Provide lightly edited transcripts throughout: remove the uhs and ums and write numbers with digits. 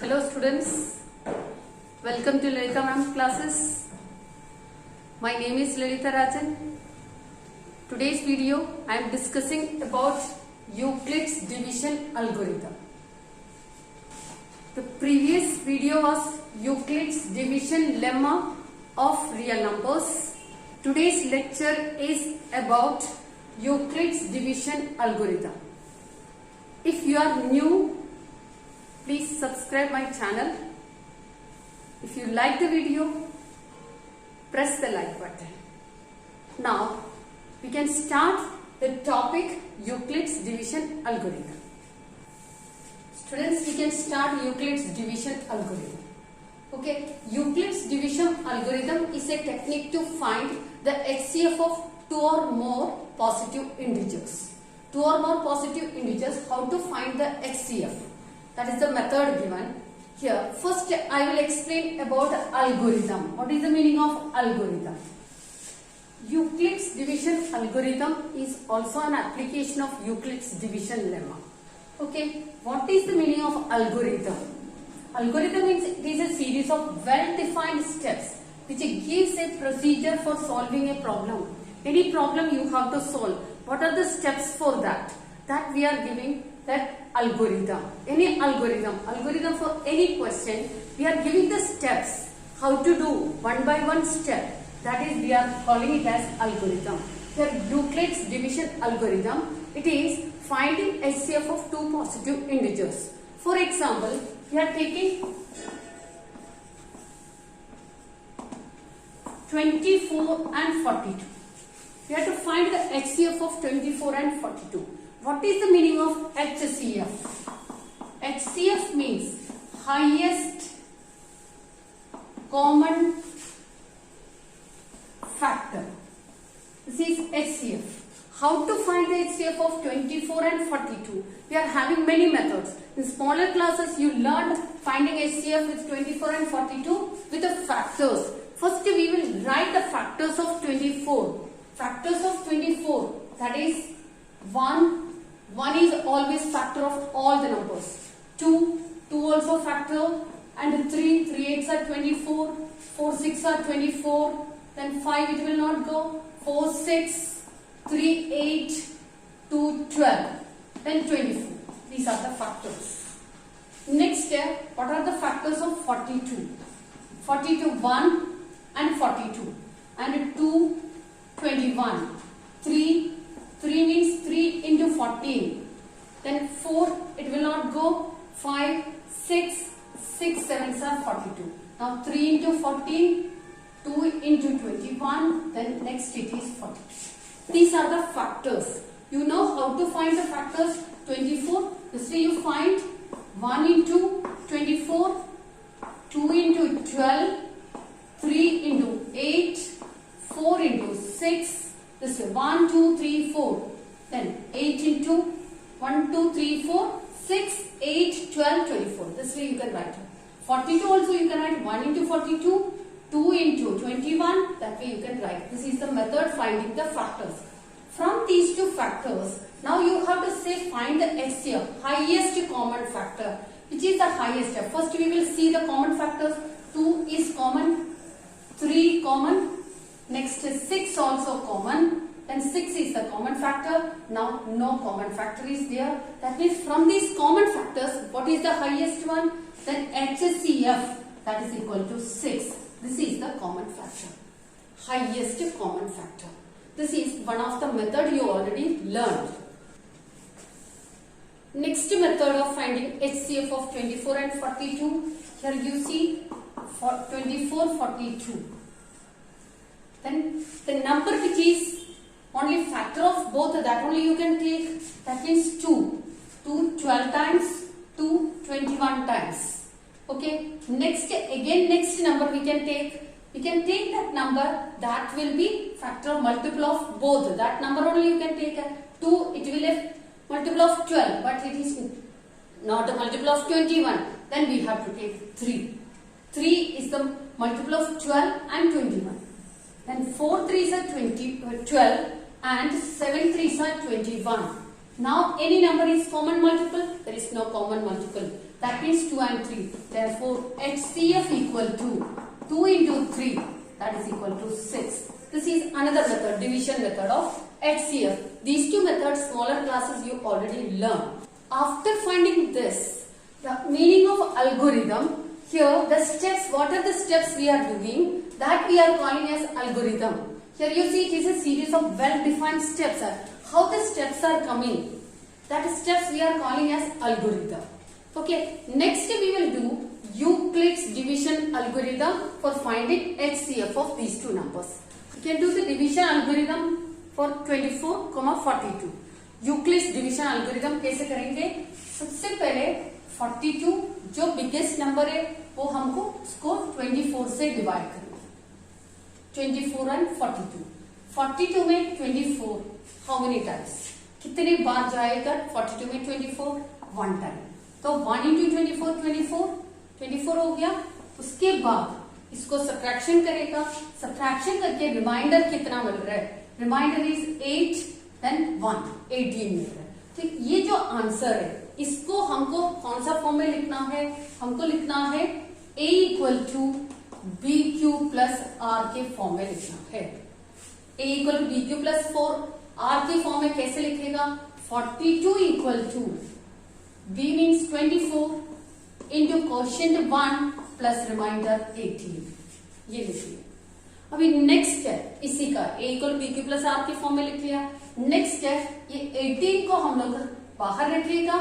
Hello students, welcome to Lalita Ma'am classes. My name is Lalita Rajan. Today's video I am discussing about Euclid's division algorithm. The previous video was Euclid's division lemma of real numbers. Today's lecture is about Euclid's division algorithm. If you are new, please subscribe my channel. If you like the video, press the like button. Now we can start the topic Euclid's division algorithm. Students, we can start Euclid's division algorithm. Okay, Euclid's division algorithm is a technique to find the HCF of two or more positive integers. Two or more positive integers, how to find the HCF? That is the method given here. First, I will explain about algorithm. What is the meaning of algorithm? Euclid's division algorithm is also an application of Euclid's division lemma. Okay, what is the meaning of algorithm? Algorithm means it is a series of well-defined steps which gives a procedure for solving a problem. Any problem you have to solve. What are the steps for that? That we are giving that algorithm. Any algorithm for any question, we are giving the steps how to do one by one step. That is, we are calling it as algorithm. Here Euclid's division algorithm, it is finding HCF of two positive integers. For example, we are taking 24 and 42. We have to find the HCF of 24 and 42. What is the meaning of HCF? HCF means highest common factor. This is HCF. How to find the HCF of 24 and 42? We are having many methods. In smaller classes, you learned finding HCF with 24 and 42 with the factors. First, we will write the factors of 24. Factors of 24, that is 1 is always factor of all the numbers. 2 also factor, and 3 8s are 24, 4 6 are 24, then 5 it will not go, 4 6, 3 8, 2 12, then 24. These are the factors. Next step, what are the factors of 42? 42, 1 and 42, and 2, 21. 3 means 3 into 14. Then 4, it will not go. 5, 6, 7s are 42. Now 3 into 14, 2 into 21, then next it is 42. These are the factors. You know how to find the factors. 24, this way you find 1 into 24, 2 into 12, 3 into 8, 4 into 6, this is 1, 2, 3, 4. Then 8 into 1, 2, 3, 4, 6, 8, 12, 24. This way you can write. 42 also you can write 1 into 42, 2 into 21. That way you can write. This is the method finding the factors. From these two factors, now you have to say find the HCF, highest common factor. Which is the highest? First we will see the common factors. 2 is common, 3 common. Next is 6 also common, then 6 is the common factor. Now no common factor is there. That means from these common factors, what is the highest one? Then HCF, that is equal to 6. This is the common factor, highest common factor. This is one of the method you already learned. Next method of finding HCF of 24 and 42. Here you see for 24, 42. Then the number which is only factor of both, that only you can take. That means 2. 2 12 times, 2 21 times. Okay. Next number we can take. We can take that number that will be factor multiple of both. That number only you can take. 2, it will be multiple of 12, but it is not a multiple of 21. Then we have to take 3. 3 is the multiple of 12 and 21. Then 4 3s are 12 and 7 3s are 21. Now any number is common multiple? There is no common multiple. that means 2 and 3. Therefore HCF equal to 2 into 3, that is equal to 6. This is another method, division method of HCF. These two methods, smaller classes, you already learned. After finding this, the meaning of algorithm, here the steps, what are the steps we are doing, that we are calling as algorithm. Here you see it is a series of well-defined steps. How the steps are coming, that steps we are calling as algorithm. Okay, next we will do Euclid's division algorithm for finding HCF of these two numbers. We can do the division algorithm for 24, 42. Euclid's division algorithm कैसे करेंगे? सबसे पहले 42 जो biggest number है वो हमको उसको 24 से डिवाइड करेंगे. 24 and 42. 42 में 24 हाउ मेनी टाइम्स, कितने बार जाएगा 42 में 24? 1 टाइम. तो 1 into 24 24 हो गया. उसके बाद इसको सब्ट्रैक्शन करेगा. सब्ट्रैक्शन करके रिमाइंडर कितना मिल रहा है? रिमाइंडर इज 8 देन 1 18 मिल रहा है. तो ये जो आंसर है इसको हमको कौन सा फॉर्म में लिखना है? हमको लिखना है A equal to B Q plus R के फॉर्म में लिखना है. A equal to B Q plus 4 R के फॉर्म में कैसे लिखेगा? 42 equal to B means 24 into quotient 1 plus remainder 18. ये लिखिए. अभी नेक्स्ट है इसी का A equal B Q plus R के फॉर्म में लिख लिया. नेक्स्ट है ये 18 को हम लोग बाहर रखिएगा,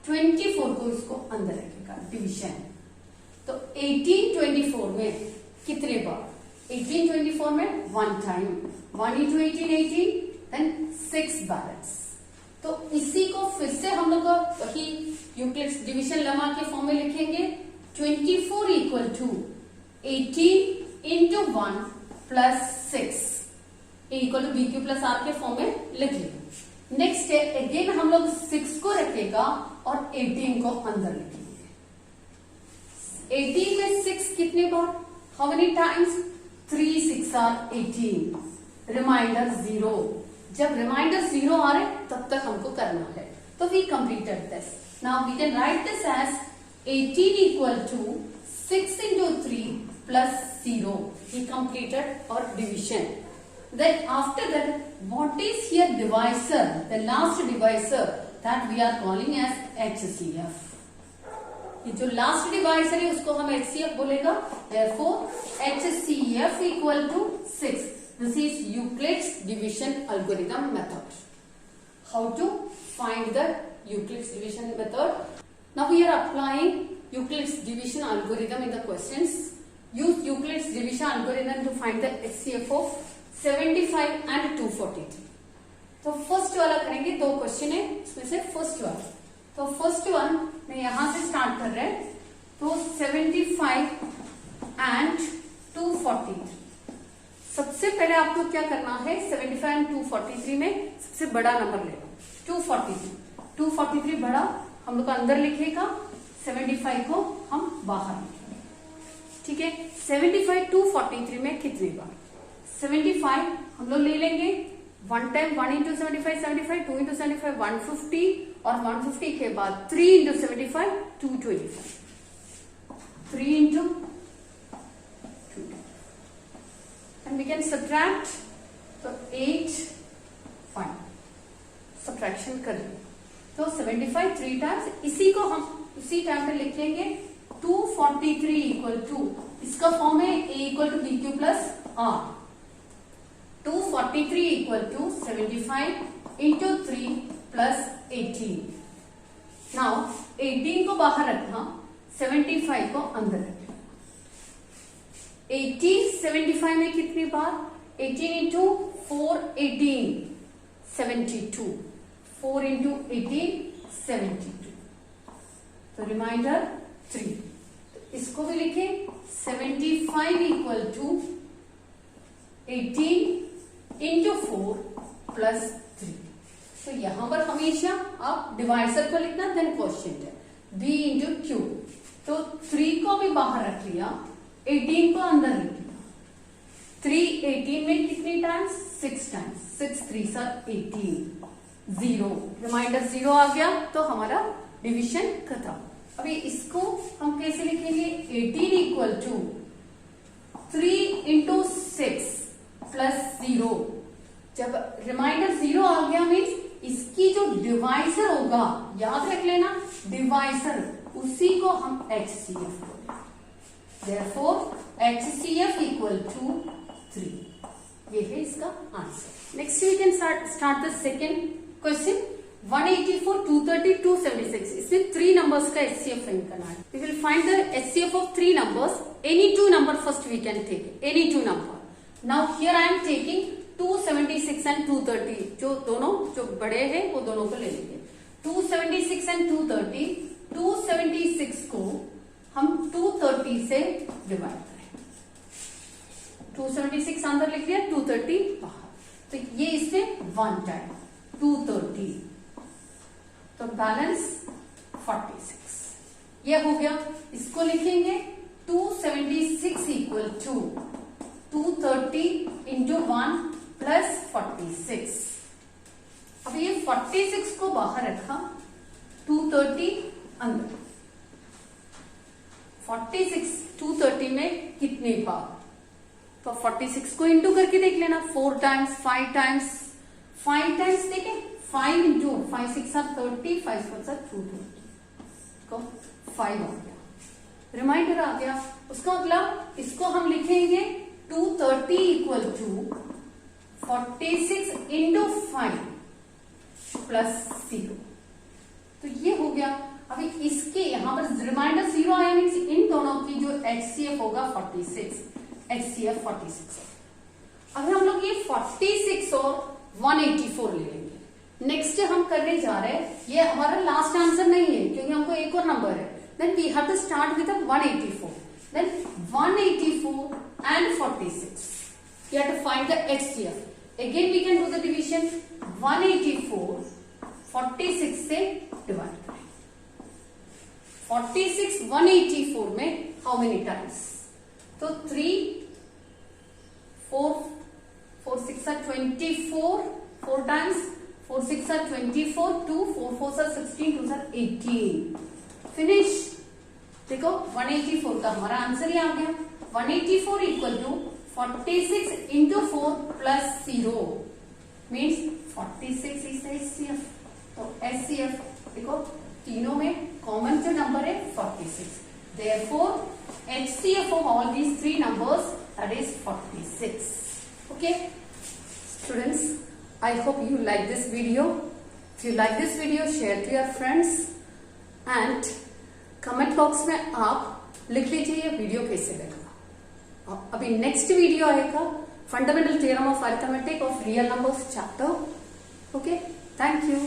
24 को इसको अंदर रखिएगा. डिवीजन. तो 18 24 में कितने बार? 18 24 में 1 टाइम. 1 into 18 18 then 6 balance. तो इसी को फिर से हम लोग वही यूक्लिड्स डिवीजन लेमा के फॉर्म में लिखेंगे. 24 equal to 18 into 1 plus 6 equal to B Q plus R के फॉर्म में लिख लेंगे. नेक्स्ट है अगेन हम लोग 6 को रखेगा और 18 को अंदर लिखेंगे. 18 में 6 कितने बार? How many times? 3 6 are 18. Remainder 0. जब रिमाइंडर 0 आ रहे तब तक हमको करना है. तो we completed this. Now we can write this as 18 equal to 6 into 3 plus 0. We completed our division. Then after that, what is here divisor? The last divisor that we are calling as HCF. ये जो last divisor है उसको हम HCF बोलेगा. Therefore, HCF equal to 6. This is Euclid's division algorithm method. How to find the Euclid's division method? Now we are applying Euclid's division algorithm in the questions. Use Euclid's division algorithm to find the HCF of 75 and 243. तो first वाला करेंगे. 2 question है इसमें से first वाला. तो first one मैं यहां से स्टार्ट कर रहे हैं. तो 75 एंड 243. सबसे पहले आपको क्या करना है? 75 एंड 243 में सबसे बड़ा नंबर ले लो. 243 बड़ा हम लोग अंदर लिखेगा, 75 को हम बाहर लिखेंगे. ठीक है. 75 243 में कितने बार? 75 हम लोग ले लेंगे 1 टाइम. 1 into 75 75, 2 into 75 150 और 150 के बाद 3 into 75 225. 3 into 2 and we can subtract. तो 8 1 सब्ट्रैक्शन करेंगे. तो 75 3 टाइम्स. इसी को हम उसी टाइम पे लिख लेंगे. 243 इक्वल टू इसका फॉर्म है A equal to B Q plus R. 243 equal to 75 into 3 plus 18. Now 18 को बाहर रखना, 75 को अंदर रखना. 18 75 में कितनी बार? 18 इंटू 4 18 72. 4 इंटू 18 72. तो रिमाइंडर 3. तो इसको भी लिखे 75 इक्वल टू 18 इंटू 4 प्लस 3. तो यहां पर हमेशा आप डिवाइसर को लिखना, देन क्वोशिएंट है b इंटू क्यू. तो 3 को भी बाहर रख लिया, 18 को अंदर रख लिया. 3 18 में कितनी टाइम्स? 6 टाइम्स. 6 3 18 0. रिमाइंडर 0 आ गया तो हमारा डिवीजन खत्म. अभी इसको हम कैसे लिखेंगे? 18 इक्वल टू 3 इंटू 6 प्लस 0। जब रिमाइंडर 0 आ गया मीन्स इसकी जो डिवाइजर होगा, याद रख लेना, डिवाइजर, उसी को हम HCF बोलेंगे। Therefore HCF equal to 3। ये है इसका answer. Next we can start the second question. 184, 230, 276, इसमें 3 नंबर्स का HCF फाइंड करना है। We will find the HCF of 3 numbers. Any 2 number first we can take, any 2 number. Now here I am taking 276 and 230, जो दोनों जो बड़े हैं वो दोनों को ले लेंगे। 276 एंड 230, 276 को हम 230 से डिवाइड करें। 276 अंदर लिख लिया, 230 बाहर, तो ये इसमें 1 टाइम 230, तो बैलेंस 46। ये हो गया। इसको लिखेंगे 276 इक्वल टू 230 इंटू 1 प्लस 46। अब ये 46 को बाहर रखा, 230 अंदर। 46 230 में कितने भाग? तो 46 को इंटू करके देख लेना, 4 टाइम्स, 5 टाइम्स, 5 टाइम्स देखें, 5 इंटू 5 6 30, 5 4 230, को 5 आ गया, रिमाइंडर आ गया। उसका मतलब इसको हम लिखेंगे 230 इक्वल टू 46 इंटू 5 प्लस 0, तो ये हो गया। अभी इसके यहां पर रिमाइंडर 0 आया मीन्स इन दोनों की जो HCF होगा 46, HCF 46 है। अगर हम लोग ये 46 और 184 ले लेंगे, नेक्स्ट हम करने जा रहे हैं, ये हमारा लास्ट आंसर नहीं है क्योंकि हमको एक और नंबर है। Then we have to start with 184, then 184 and 46, you have to find the HCF. Again we can do the division, 184 46 से डिवाइड करें। 46 184 में हाउ मेनी टाइम्स? तो 3 4 4 6 are 24, 4 times, 4 6 are 24, 2 4 4 are 16, 2 are 18, finish. देखो 184 का हमारा answer ही आ गया। 184 equal to 46 into 4 plus 0 means 46 is HCF। तो HCF देखो तीनों में कॉमन जो नंबर है 46, therefore HCF of all these 3 numbers, that is 46. Okay students, I hope you like this video. If you like this video, share to your friends and comment box में आप लिख लीजिए ये वीडियो कैसे लगा। अभी नेक्स्ट वीडियो आएगा fundamental theorem of arithmetic of real numbers chapter. Okay, thank you.